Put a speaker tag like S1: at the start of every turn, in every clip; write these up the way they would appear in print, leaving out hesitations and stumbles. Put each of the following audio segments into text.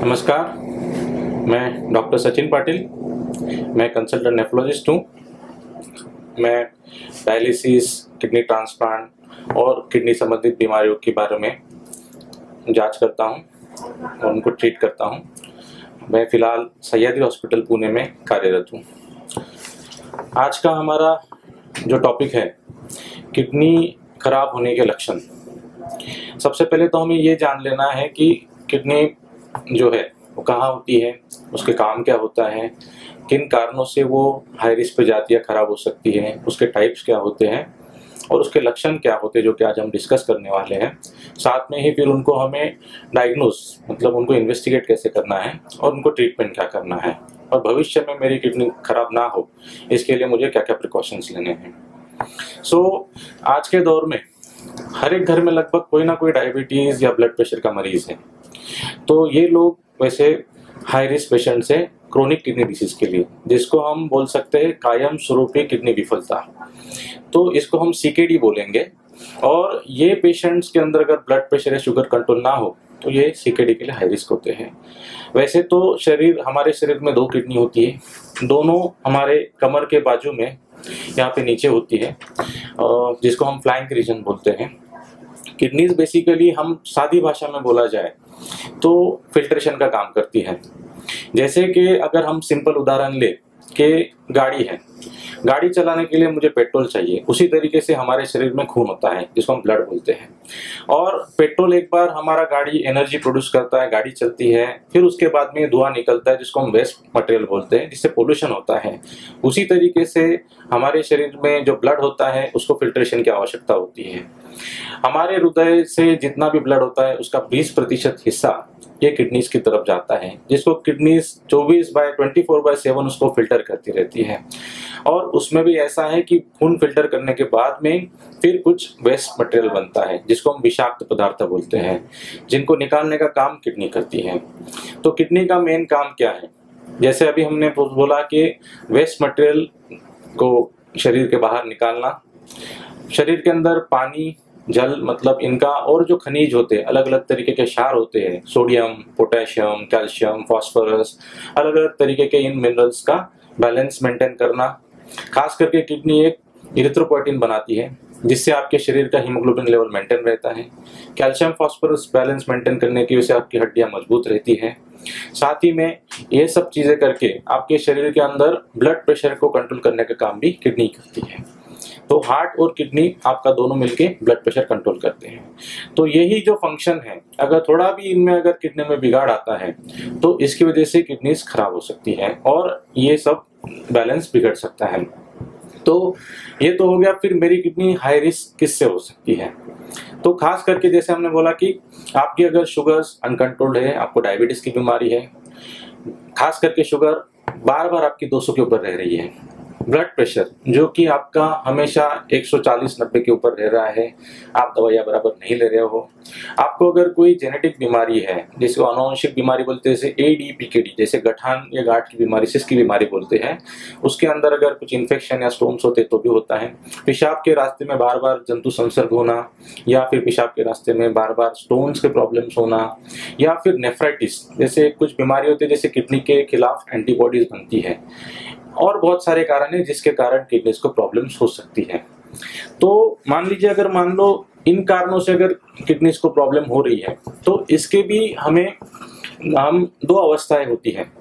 S1: नमस्कार, मैं डॉक्टर सचिन पाटिल। मैं कंसल्टेंट नेफ्रोलॉजिस्ट हूँ। मैं डायलिसिस, किडनी ट्रांसप्लांट और किडनी संबंधित बीमारियों के बारे में जांच करता हूँ और उनको ट्रीट करता हूँ। मैं फ़िलहाल सह्याद्री हॉस्पिटल पुणे में कार्यरत हूँ। आज का हमारा जो टॉपिक है, किडनी खराब होने के लक्षण। सबसे पहले तो हमें ये जान लेना है कि किडनी जो है वो कहाँ होती है, उसके काम क्या होता है, किन कारणों से वो हाई रिस्क पे जाती है, खराब हो सकती है, उसके टाइप्स क्या होते हैं और उसके लक्षण क्या होते हैं, जो कि आज हम डिस्कस करने वाले हैं। साथ में ही फिर उनको हमें डायग्नोस मतलब उनको इन्वेस्टिगेट कैसे करना है और उनको ट्रीटमेंट क्या करना है, और भविष्य में मेरी किडनी खराब ना हो इसके लिए मुझे क्या क्या प्रिकॉशंस लेने हैं। आज के दौर में हर एक घर में लगभग कोई ना कोई डायबिटीज़ या ब्लड प्रेशर का मरीज है। तो ये लोग वैसे हाई रिस्क पेशेंट्स हैं क्रोनिक किडनी डिसीज के लिए, जिसको हम बोल सकते हैं कायम स्वरूपी किडनी विफलता। तो इसको हम सीकेडी बोलेंगे। और ये पेशेंट्स के अंदर अगर ब्लड प्रेशर या शुगर कंट्रोल ना हो तो ये सीकेडी के लिए हाई रिस्क होते हैं। वैसे तो हमारे शरीर में 2 किडनी होती है, दोनों हमारे कमर के बाजू में यहाँ पे नीचे होती है, जिसको हम फ्लैंक रीजन बोलते हैं। किडनीज बेसिकली हम सादी भाषा में बोला जाए तो फिल्ट्रेशन का काम करती है। जैसे कि अगर हम सिंपल उदाहरण ले कि गाड़ी है, गाड़ी चलाने के लिए मुझे पेट्रोल चाहिए, उसी तरीके से हमारे शरीर में खून होता है जिसको हम ब्लड बोलते हैं। और पेट्रोल एक बार हमारा गाड़ी एनर्जी प्रोड्यूस करता है, गाड़ी चलती है, फिर उसके बाद में धुआं निकलता है जिसको हम वेस्ट मटेरियल बोलते हैं, जिससे पोल्यूशन होता है। उसी तरीके से हमारे शरीर में जो ब्लड होता है उसको फिल्ट्रेशन की आवश्यकता होती है। हमारे हृदय से जितना भी ब्लड होता है उसका 20% हिस्सा ये किडनीज की तरफ जाता है, जिसको किडनीज 24/7 उसको फिल्टर करती रहती है। और उसमें भी ऐसा है कि खून फिल्टर करने के बाद में फिर कुछ वेस्ट मटेरियल बनता है जिसको हम विषाक्त पदार्थ बोलते हैं, जिनको निकालने का काम किडनी करती है। तो किडनी का मेन काम क्या है? जैसे अभी हमने बोला कि वेस्ट मटेरियल को शरीर के बाहर निकालना, शरीर के अंदर पानी, जल मतलब इनका और जो खनिज होते हैं, अलग अलग तरीके के क्षार होते हैं, सोडियम, पोटेशियम, कैल्शियम, फास्फोरस, अलग अलग तरीके के इन मिनरल्स का बैलेंस मेंटेन करना। खास करके किडनी एक इरिथ्रोपोइटिन बनाती है जिससे आपके शरीर का हीमोग्लोबिन लेवल मेंटेन रहता है। कैल्शियम फास्फोरस बैलेंस मेंटेन करने की वजह से आपकी हड्डियां मजबूत रहती है। साथ ही में ये सब चीजें करके आपके शरीर के अंदर ब्लड प्रेशर को कंट्रोल करने का काम भी किडनी करती है। तो हार्ट और किडनी आपका दोनों मिलके ब्लड प्रेशर कंट्रोल करते हैं। तो यही जो फंक्शन है, अगर थोड़ा भी इनमें अगर किडनी में बिगाड़ आता है तो इसकी वजह से किडनीज खराब हो सकती है और ये सब बैलेंस बिगड़ सकता है। तो ये तो हो गया। फिर मेरी किडनी हाई रिस्क किससे हो सकती है? तो खास करके जैसे हमने बोला कि आपकी अगर शुगर्स अनकंट्रोल्ड है, आपको डायबिटीज की बीमारी है, खास करके शुगर बार बार आपकी 200 के ऊपर रह रही है, ब्लड प्रेशर जो कि आपका हमेशा 140/90 के ऊपर रह रहा है, आप दवाइयाँ बराबर नहीं ले रहे हो, आपको अगर कोई जेनेटिक बीमारी है जिसको अनुवांशिक बीमारी बोलते हैं, जैसे ADPKD, जैसे गठान या गांठ की बीमारी, सिस्ट की बीमारी बोलते हैं, उसके अंदर अगर कुछ इन्फेक्शन या स्टोन्स होते तो भी होता है। पेशाब के रास्ते में बार बार जंतु संसर्ग होना, या फिर पेशाब के रास्ते में बार बार स्टोन्स के प्रॉब्लम्स होना, या फिर नेफ्राइटिस जैसे कुछ बीमारी होती है जैसे किडनी के खिलाफ एंटीबॉडीज बनती है, और बहुत सारे कारण हैं जिसके कारण किडनीज को प्रॉब्लम्स हो सकती है। तो मान लीजिए अगर मान लो इन कारणों से अगर किडनीज को प्रॉब्लम हो रही है तो इसके भी हम 2 अवस्थाएं होती हैं।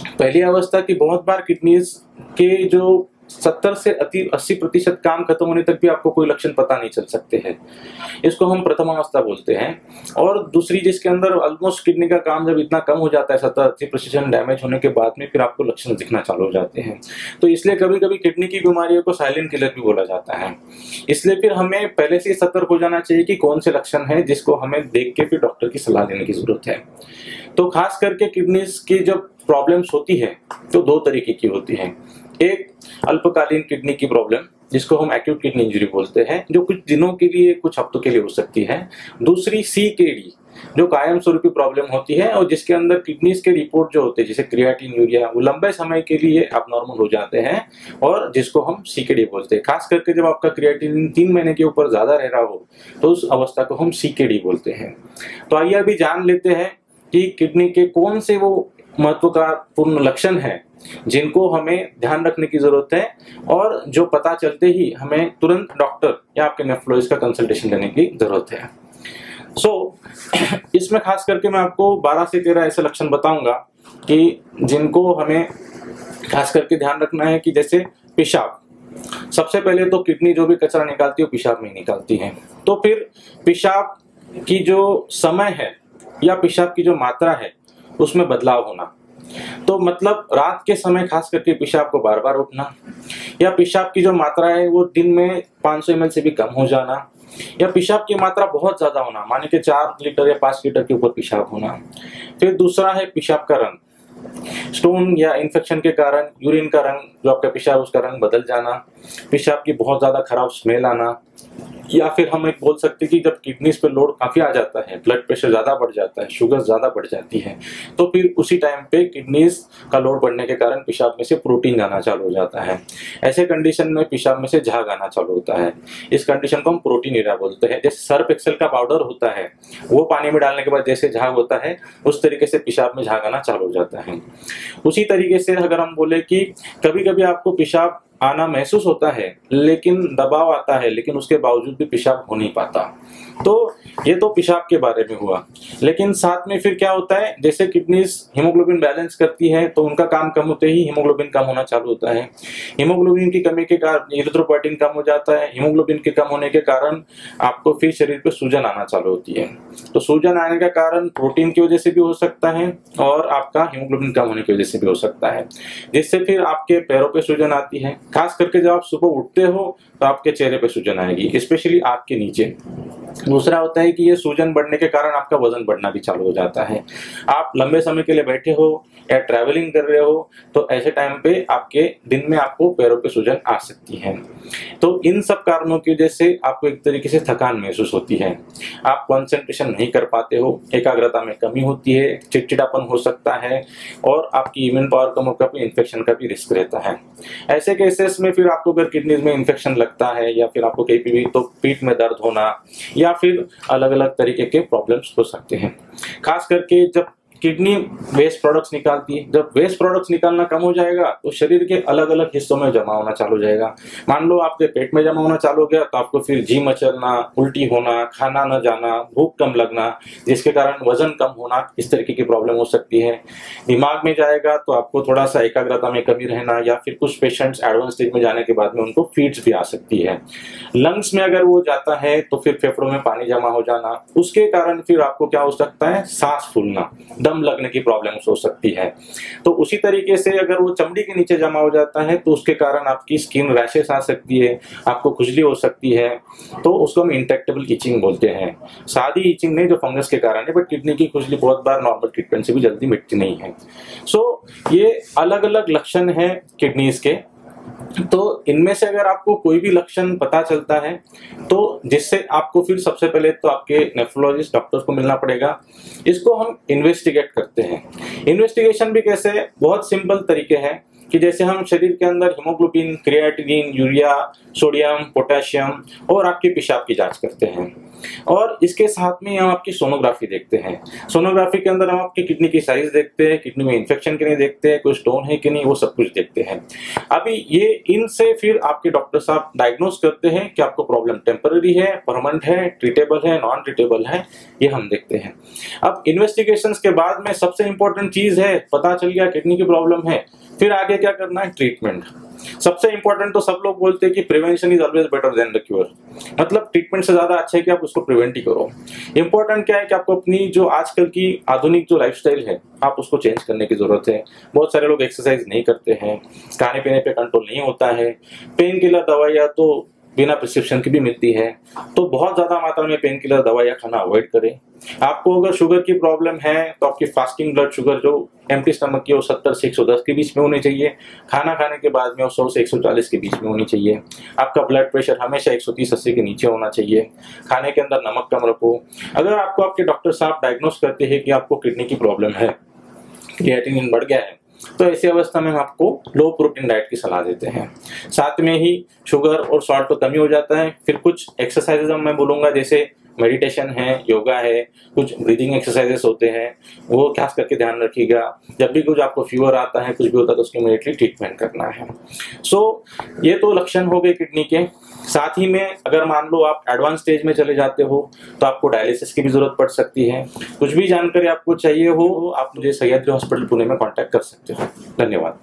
S1: पहली अवस्था की बहुत बार किडनीज के जो 70 से 80% काम खत्म होने तक भी आपको कोई लक्षण पता नहीं चल सकते हैं, इसको हम प्रथम अवस्था बोलते हैं। और दूसरी जिसके अंदर ऑलमोस्ट किडनी का काम जब इतना कम हो जाता है, 70-80% डैमेज होने के बाद में फिर आपको लक्षण दिखना चालू हो जाते हैं। तो इसलिए कभी कभी किडनी की बीमारियों को साइलेंट किलर भी बोला जाता है। इसलिए फिर हमें पहले से सतर्क हो जाना चाहिए कि कौन से लक्षण है जिसको हमें देख के फिर डॉक्टर की सलाह लेने की जरूरत है। तो खास करके किडनीज की जब प्रॉब्लम्स होती है तो 2 तरीके की होती है। एक अल्पकालीन किडनी की प्रॉब्लम जिसको हम एक्यूट किडनी इंजरी बोलते हैं, जो कुछ दिनों के लिए, कुछ हफ्तों के लिए हो सकती है। दूसरी CKD जो कायम स्वरूपी प्रॉब्लम होती है और जिसके अंदर किडनीज के रिपोर्ट जो होते हैं जैसे क्रिएटिन, यूरिया, वो लंबे समय के लिए अबनॉर्मल हो जाते हैं और जिसको हम CKD बोलते हैं। खास करके जब आपका क्रिएटिन 3 महीने के ऊपर ज्यादा रह रहा हो तो उस अवस्था को हम CKD बोलते हैं। तो आइए अभी जान लेते हैं कि किडनी के कौन से वो महत्वपूर्ण लक्षण हैं जिनको हमें ध्यान रखने की जरूरत है, और जो पता चलते ही हमें तुरंत डॉक्टर या आपके नेफ्रोलॉजिस्ट का कंसल्टेशन लेने की जरूरत है। इसमें खास करके मैं आपको 12 से 13 ऐसे लक्षण बताऊंगा कि जिनको हमें खास करके ध्यान रखना है। कि जैसे पेशाब, सबसे पहले तो किडनी जो भी कचरा निकालती है वो पेशाब में निकालती है, तो फिर पेशाब की जो समय है या पेशाब की जो मात्रा है उसमें बदलाव होना, तो मतलब रात के समय खास करके पेशाब को बार बार उठना, या पेशाब की जो मात्रा है वो दिन में 500 ml से भी कम हो जाना, या पेशाब की मात्रा बहुत ज्यादा होना, माने कि 4 लीटर या 5 लीटर के ऊपर पेशाब होना। फिर दूसरा है पेशाब का रंग, स्टोन या इन्फेक्शन के कारण यूरिन का रंग, जो आपका पेशाब उसका रंग बदल जाना, पेशाब की बहुत ज्यादा खराब स्मेल आना, या फिर हम एक बोल सकते हैं कि जब किडनीज पे लोड काफी आ जाता है, ब्लड प्रेशर ज्यादा बढ़ जाता है, शुगर ज्यादा बढ़ जाती है, तो फिर उसी टाइम पे किडनीज का लोड बढ़ने के कारण पेशाब में से प्रोटीन जाना चालू हो जाता है। ऐसे कंडीशन में पेशाब में से झाग आना चालू होता है। इस कंडीशन को हम प्रोटीनूरिया बोलते हैं। जैसे सर्फ एक्सेल का पाउडर होता है, वो पानी में डालने के बाद जैसे झाग होता है, उस तरीके से पेशाब में झाग आना चालू हो जाता है। उसी तरीके से अगर हम बोले कि कभी कभी आपको पेशाब आना महसूस होता है, लेकिन दबाव आता है, लेकिन उसके बावजूद भी पेशाब हो नहीं पाता, तो ये तो पेशाब के बारे में हुआ। लेकिन साथ में फिर क्या होता है, जैसे किडनीज हीमोग्लोबिन बैलेंस करती है तो उनका काम कम होते ही हीमोग्लोबिन कम होना चालू होता है। हीमोग्लोबिन की कमी के कारण इरिथ्रोपोइटिन कम हो जाता है। हीमोग्लोबिन के कम होने के कारण आपको फिर शरीर पे सूजन आना चालू होती है। तो सूजन आने का कारण प्रोटीन की वजह से भी हो सकता है और आपका हीमोग्लोबिन कम होने की वजह से भी हो सकता है, जिससे फिर आपके पैरों पे सूजन आती है। खास करके जब आप सुबह उठते हो तो आपके चेहरे पे सूजन आएगी, स्पेशली आंख के नीचे। दूसरा होता है कि ये सूजन बढ़ने के कारण आपका वजन बढ़ना भी चालू हो जाता है। आप लंबे समय के लिए बैठे हो या ट्रैवलिंग कर रहे हो तो ऐसे टाइम पे आपके दिन में आपको पैरों पे सूजन आ सकती है। तो इन सब कारणों की वजह से आपको एक तरीके से थकान महसूस होती है, आप कंसंट्रेशन नहीं कर पाते हो, एकाग्रता में कमी होती है, चिड़चिड़ापन हो सकता है, और आपकी इम्यून पावर कम होकर इन्फेक्शन का भी रिस्क रहता है। ऐसे केसेस में फिर आपको अगर किडनीज में इन्फेक्शन लगता है या फिर आपको कहीं भी तो पीठ में दर्द होना या फिर अलग अलग तरीके के प्रॉब्लम्स हो सकते हैं। खास करके जब किडनी वेस्ट प्रोडक्ट्स निकालती है, जब वेस्ट प्रोडक्ट्स निकालना कम हो जाएगा तो शरीर के अलग अलग हिस्सों में जमा होना चालू हो जाएगा। मान लो आपके पेट में जमा होना चालू हो गया तो आपको फिर जी मचलना, उल्टी होना, खाना न जाना, भूख कम लगना, जिसके कारण वजन कम होना, इस तरीके की प्रॉब्लम हो सकती है। दिमाग में जाएगा तो आपको थोड़ा सा एकाग्रता में कमी रहना, या फिर कुछ पेशेंट्स एडवांस स्टेज में जाने के बाद में उनको फीड्स भी आ सकती है। लंग्स में अगर वो जाता है तो फिर फेफड़ों में पानी जमा हो जाना, उसके कारण फिर आपको क्या हो सकता है, सांस फूलना, दम लगने की प्रॉब्लम्स हो सकती है। तो उसी तरीके से अगर वो चमड़ी के नीचे जमा हो जाता है तो उसके कारण आपकी स्किन रैशेस आ सकती है, आपको खुजली हो सकती है, तो उसको हम इंटेक्टेबल इचिंग बोलते हैं। सादी इचिंग नहीं जो फंगस के कारण है, बट किडनी की खुजली बहुत बार नॉर्मल ट्रीटमेंट से भी जल्दी मिटती नहीं है। ये अलग अलग लक्षण है किडनीज के। तो इनमें से अगर आपको कोई भी लक्षण पता चलता है तो जिससे आपको फिर सबसे पहले तो आपके नेफ्रोलॉजिस्ट डॉक्टर्स को मिलना पड़ेगा। इसको हम इन्वेस्टिगेट करते हैं। इन्वेस्टिगेशन भी कैसे, बहुत सिंपल तरीके हैं कि जैसे हम शरीर के अंदर haemoglobin, creatinine, urea, sodium, potassium और आपके पेशाब की जांच करते हैं, और इसके साथ में हम आपकी सोनोग्राफी देखते हैं। सोनोग्राफी के अंदर हम आपकी किडनी की साइज देखते हैं, किडनी में इन्फेक्शन कि नहीं देखते हैं, कोई स्टोन है कि नहीं, वो सब कुछ देखते हैं। अभी ये इनसे फिर आपके डॉक्टर साहब डायग्नोस करते हैं कि आपको प्रॉब्लम टेम्पररी है, परमानेंट है, ट्रीटेबल है, नॉन ट्रीटेबल है, ये हम देखते हैं। अब इन्वेस्टिगेशंस के बाद में सबसे इंपॉर्टेंट चीज है, पता चल गया किडनी की प्रॉब्लम है, फिर आगे क्या करना है, ट्रीटमेंट। सबसे इंपॉर्टेंट तो सब लोग बोलते हैं कि prevention is always better than the cure, मतलब ट्रीटमेंट से ज्यादा अच्छा है कि आप उसको प्रिवेंट ही करो। इंपॉर्टेंट क्या है कि आपको अपनी जो आजकल की आधुनिक जो लाइफस्टाइल है आप उसको चेंज करने की जरूरत है। बहुत सारे लोग एक्सरसाइज नहीं करते हैं, खाने पीने पे कंट्रोल नहीं होता है, पेन किलर दवाइयाँ तो बिना प्रिस्क्रिप्शन की भी मिलती है, तो बहुत ज्यादा मात्रा में पेन किलर दवाइयाँ खाना अवॉइड करें। आपको अगर शुगर की प्रॉब्लम है तो आपकी फास्टिंग ब्लड शुगर जो एम्प्टी स्टमक की वो 70 से 110 के बीच में होनी चाहिए, खाना खाने के बाद में वो 100 से 140 के बीच में होनी चाहिए। आपका ब्लड प्रेशर हमेशा 130-80 के नीचे होना चाहिए। खाने के अंदर नमक कम रखो। अगर आपको आपके डॉक्टर साहब डायग्नोस करते हैं कि आपको किडनी की प्रॉब्लम है, क्रिएटिनिन बढ़ गया है, तो ऐसी अवस्था में हम आपको लो प्रोटीन डाइट की सलाह देते हैं। साथ में ही शुगर और सॉल्ट तो कमी हो जाता है। फिर कुछ एक्सरसाइजेज मैं बोलूंगा, जैसे मेडिटेशन है, योगा है, कुछ ब्रीदिंग एक्सरसाइजेस होते हैं, वो खास करके ध्यान रखिएगा। जब भी कुछ आपको फीवर आता है, कुछ भी होता है तो उसकी इमीडिएटली ट्रीटमेंट करना है। ये तो लक्षण हो गए किडनी के। साथ ही में अगर मान लो आप एडवांस स्टेज में चले जाते हो तो आपको डायलिसिस की भी जरूरत पड़ सकती है। कुछ भी जानकारी आपको चाहिए हो आप मुझे सह्याद्री हॉस्पिटल पुणे में कांटेक्ट कर सकते हो। धन्यवाद।